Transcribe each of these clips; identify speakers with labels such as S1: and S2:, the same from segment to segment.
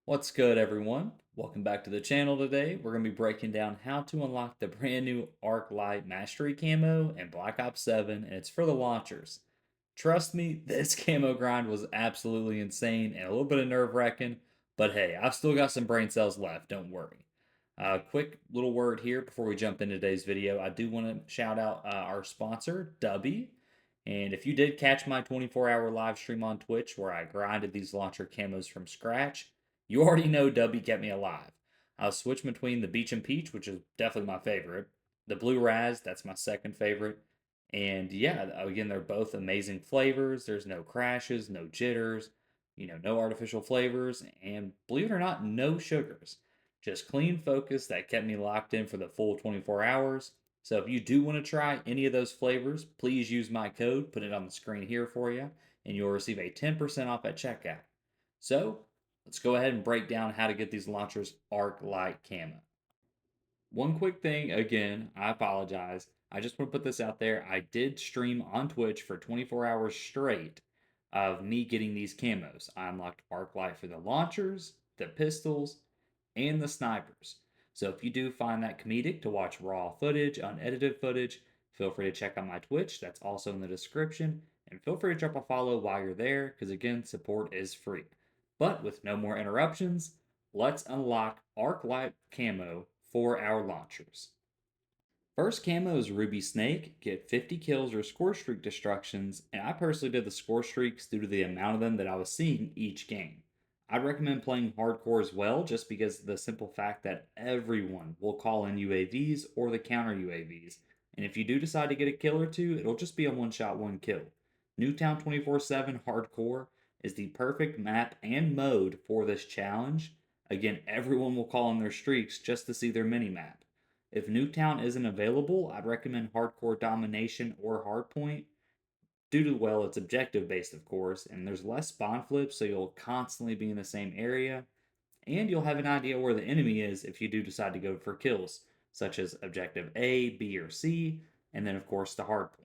S1: What's good, everyone? Welcome back to the channel today. We're going to be breaking down how to unlock the brand new Arclight Mastery Camo in Black Ops 7, and it's for the launchers. Trust me, this camo grind was absolutely insane and a little bit of nerve-wracking, but hey, I've still got some brain cells left, don't worry. Quick little word here before we jump into today's video. I do want to shout out our sponsor, Dubby. And if you did catch my 24-hour live stream on Twitch where I grinded these launcher camos from scratch, you already know Dubby kept me alive. I was switching between the Beach and Peach, which is definitely my favorite, the Blue Razz, that's my second favorite, and yeah, again, they're both amazing flavors. There's no crashes, no jitters, no artificial flavors, and believe it or not, no sugars. Just clean focus that kept me locked in for the full 24 hours. So if you do want to try any of those flavors, please use my code, put it on the screen here for you, and you'll receive a 10% off at checkout. So let's go ahead and break down how to get these launchers Arc Light Camo. One quick thing, again, I apologize. I just want to put this out there. I did stream on Twitch for 24 hours straight of me getting these camos. I unlocked Arclight for the launchers, the pistols, and the snipers. So if you do find that comedic to watch raw footage, unedited footage, feel free to check out my Twitch. That's also in the description. And feel free to drop a follow while you're there, because again, support is free. But with no more interruptions, let's unlock Arclight Camo for our launchers. First camo is Ruby Snake, get 50 kills or score streak destructions, and I personally did the score streaks due to the amount of them that I was seeing each game. I'd recommend playing hardcore as well, just because of the simple fact that everyone will call in UAVs or the counter UAVs, and if you do decide to get a kill or two, it'll just be a one shot, one kill. Nuketown 24/7 Hardcore is the perfect map and mode for this challenge. Again, everyone will call in their streaks just to see their mini map. If Nuketown isn't available, I'd recommend Hardcore Domination or Hardpoint. Due to, well, it's objective based, of course, and there's less spawn flips, so you'll constantly be in the same area, and you'll have an idea where the enemy is if you do decide to go for kills, such as objective A, B, or C, and then, of course, the hardpoint.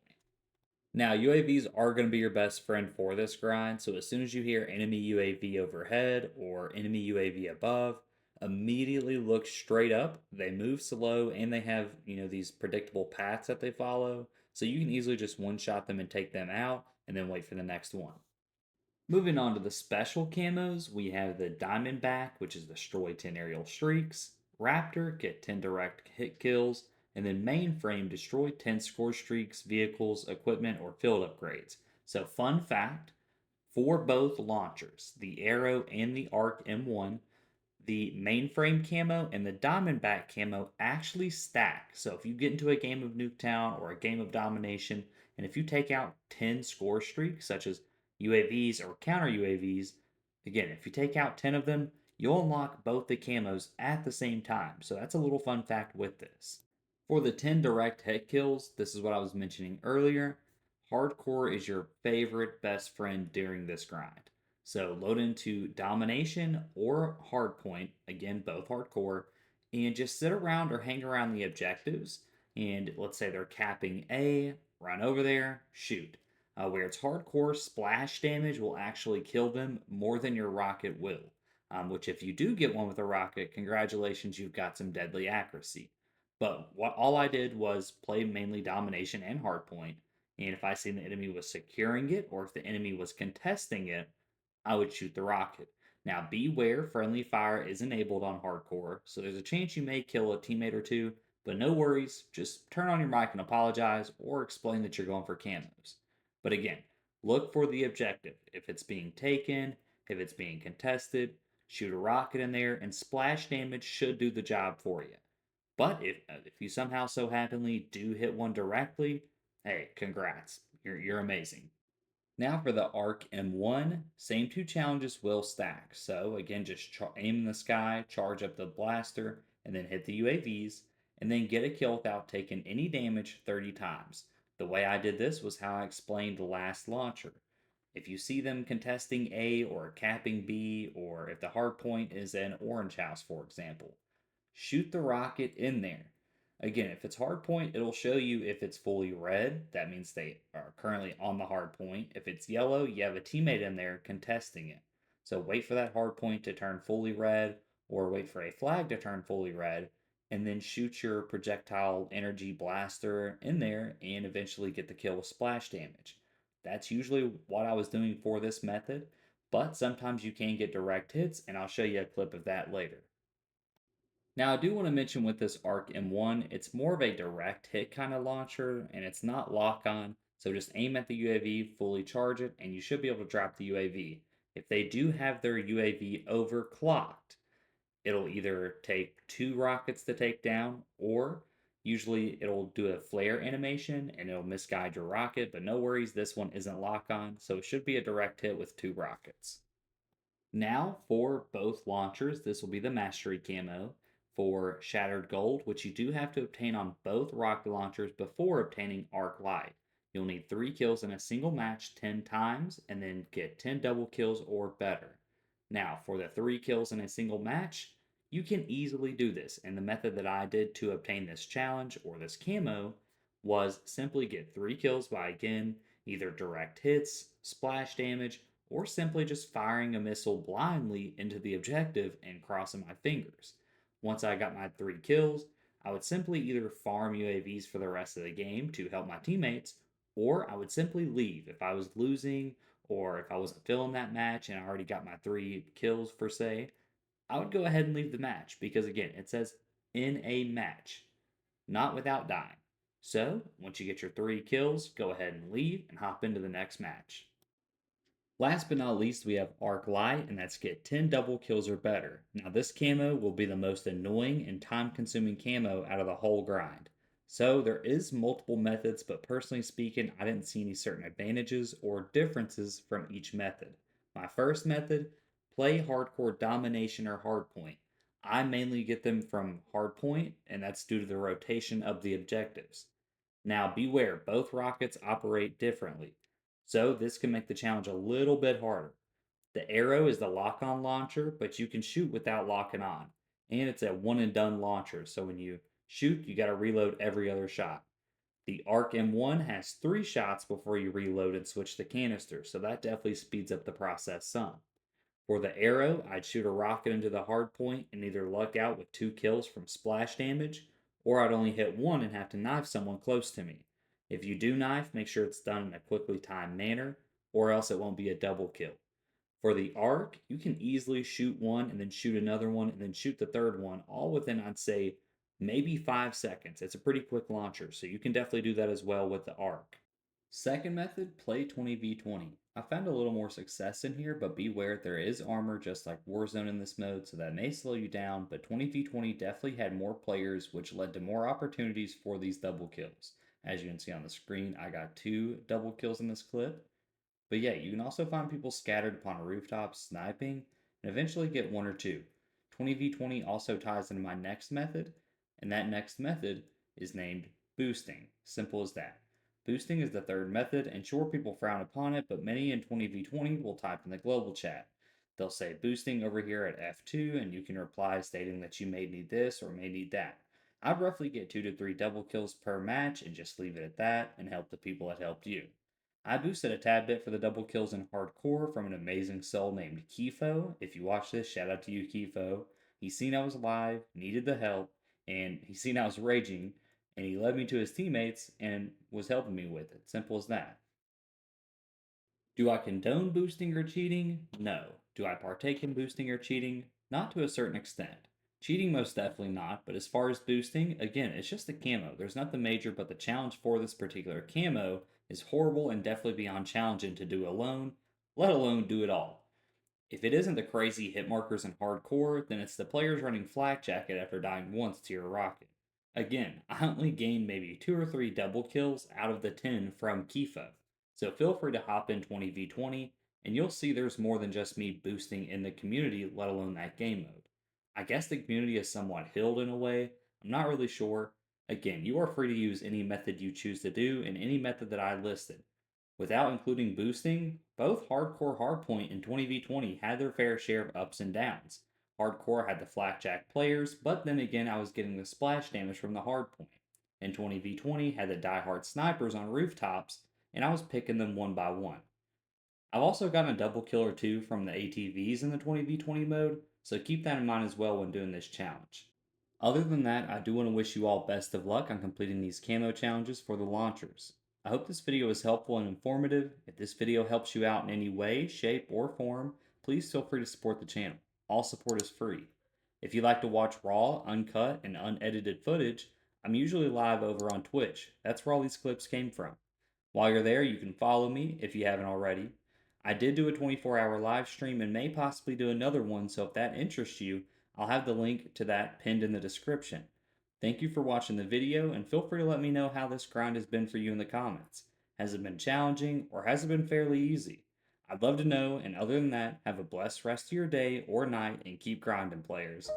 S1: Now, UAVs are going to be your best friend for this grind, so as soon as you hear enemy UAV overhead or enemy UAV above, immediately look straight up. They move slow and they have, these predictable paths that they follow, so you can easily just one-shot them and take them out and then wait for the next one. Moving on to the special camos, we have the Diamondback, which is destroy 10 aerial streaks, Raptor, get 10 direct hit kills, and then Mainframe, destroy 10 score streaks, vehicles, equipment, or field upgrades. So, fun fact for both launchers, the Arrow and the Arc M1, the Mainframe camo and the Diamondback camo actually stack. So, if you get into a game of Nuketown or a game of Domination, and if you take out 10 score streaks, such as UAVs or counter UAVs, again, if you take out 10 of them, you'll unlock both the camos at the same time. So that's a little fun fact with this. For the 10 direct hit kills, this is what I was mentioning earlier. Hardcore is your favorite best friend during this grind. So load into Domination or Hardpoint, again, both hardcore, and just sit around or hang around the objectives. And let's say they're capping A, run over there, shoot. Where it's hardcore, splash damage will actually kill them more than your rocket will. Which, if you do get one with a rocket, congratulations, you've got some deadly accuracy. But all I did was play mainly domination and hardpoint, and if I seen the enemy was securing it or if the enemy was contesting it, I would shoot the rocket. Now, beware, friendly fire is enabled on hardcore, so there's a chance you may kill a teammate or two, but no worries, just turn on your mic and apologize or explain that you're going for camos. But again, look for the objective. If it's being taken, if it's being contested, shoot a rocket in there, and splash damage should do the job for you. But if you somehow so happenly do hit one directly, hey, congrats. You're amazing. Now for the Arc M1, same two challenges will stack. So again, just aim in the sky, charge up the blaster, and then hit the UAVs, and then get a kill without taking any damage 30 times. The way I did this was how I explained the last launcher. If you see them contesting A or capping B, or if the hard point is an orange house, for example, shoot the rocket in there. Again, if it's hard point, it'll show you if it's fully red. That means they are currently on the hard point. If it's yellow, you have a teammate in there contesting it. So wait for that hard point to turn fully red, or wait for a flag to turn fully red, and then shoot your projectile energy blaster in there and eventually get the kill with splash damage. That's usually what I was doing for this method, but sometimes you can get direct hits, and I'll show you a clip of that later. Now, I do want to mention with this Arc M1, it's more of a direct hit kind of launcher, and it's not lock on. So just aim at the UAV, fully charge it, and you should be able to drop the UAV. If they do have their UAV overclocked, it'll either take 2 rockets to take down, or usually it'll do a flare animation and it'll misguide your rocket. But no worries, this one isn't lock on, so it should be a direct hit with 2 rockets. Now, for both launchers, this will be the Mastery Camo for Shattered Gold, which you do have to obtain on both rocket launchers before obtaining Arclight. You'll need 3 kills in a single match 10 times and then get 10 double kills or better. Now, for the 3 kills in a single match, you can easily do this, and the method that I did to obtain this challenge or this camo was simply get 3 kills by again either direct hits, splash damage, or simply just firing a missile blindly into the objective and crossing my fingers. Once I got my 3 kills, I would simply either farm UAVs for the rest of the game to help my teammates, or I would simply leave if I was losing or if I wasn't feeling that match and I already got my 3 kills per se. I would go ahead and leave the match because again, it says in a match, not without dying. So, once you get your 3 kills, go ahead and leave and hop into the next match. Last but not least, we have Arc Light, and that's get 10 double kills or better. Now, this camo will be the most annoying and time consuming camo out of the whole grind. So, there is multiple methods, but personally speaking, I didn't see any certain advantages or differences from each method. My first method, play hardcore domination or hardpoint. I mainly get them from hardpoint, and that's due to the rotation of the objectives. Now, beware, both rockets operate differently. So this can make the challenge a little bit harder. The arrow is the lock-on launcher, but you can shoot without locking on. And it's a one and done launcher, so when you shoot, you gotta reload every other shot. The Arc M1 has 3 shots before you reload and switch the canister, so that definitely speeds up the process some. For the arrow, I'd shoot a rocket into the hard point and either luck out with 2 kills from splash damage, or I'd only hit one and have to knife someone close to me. If you do knife, make sure it's done in a quickly timed manner, or else it won't be a double kill. For the arc, you can easily shoot one and then shoot another one and then shoot the third one, all within, I'd say, maybe 5 seconds. It's a pretty quick launcher, so you can definitely do that as well with the arc. Second method, play 20v20. I found a little more success in here, but beware there is armor just like Warzone in this mode, so that may slow you down, but 20v20 definitely had more players, which led to more opportunities for these double kills. As you can see on the screen, I got 2 double kills in this clip. But yeah, you can also find people scattered upon rooftops sniping and eventually get 1 or 2. 20v20 also ties into my next method, and that next method is named boosting. Simple as that. Boosting is the third method, and sure, people frown upon it, but many in 20v20 will type in the global chat. They'll say boosting over here at F2, and you can reply stating that you may need this or may need that. I'd roughly get 2 to 3 double kills per match and just leave it at that and help the people that helped you. I boosted a tad bit for the double kills in hardcore from an amazing soul named Kifo. If you watch this, shout out to you, Kifo. He seen I was alive, needed the help, and he seen I was raging, and he led me to his teammates and was helping me with it. Simple as that. Do I condone boosting or cheating? No. Do I partake in boosting or cheating? Not to a certain extent. Cheating, most definitely not, but as far as boosting, again, it's just the camo. There's nothing major, but the challenge for this particular camo is horrible and definitely beyond challenging to do alone, let alone do it all. If it isn't the crazy hit markers in hardcore, then it's the players running flak jacket after dying once to your rocket. Again, I only gained maybe 2 or 3 double kills out of the 10 from Kifo, so feel free to hop in 20v20 and you'll see there's more than just me boosting in the community, let alone that game mode. I guess the community is somewhat healed in a way, I'm not really sure. Again, you are free to use any method you choose to do and any method that I listed. Without including boosting, both Hardcore Hardpoint and 20v20 had their fair share of ups and downs. Hardcore had the flakjack players, but then again I was getting the splash damage from the hardpoint. And 20v20 had the diehard snipers on rooftops, and I was picking them one by one. I've also gotten a double kill or two from the ATVs in the 20v20 mode, so keep that in mind as well when doing this challenge. Other than that, I do want to wish you all best of luck on completing these camo challenges for the launchers. I hope this video was helpful and informative. If this video helps you out in any way, shape, or form, please feel free to support the channel. All support is free. If you'd like to watch raw, uncut, and unedited footage, I'm usually live over on Twitch. That's where all these clips came from. While you're there, you can follow me if you haven't already. I did do a 24-hour live stream and may possibly do another one, so if that interests you, I'll have the link to that pinned in the description. Thank you for watching the video, and feel free to let me know how this grind has been for you in the comments. Has it been challenging, or has it been fairly easy? I'd love to know, and other than that, have a blessed rest of your day or night, and keep grinding, players.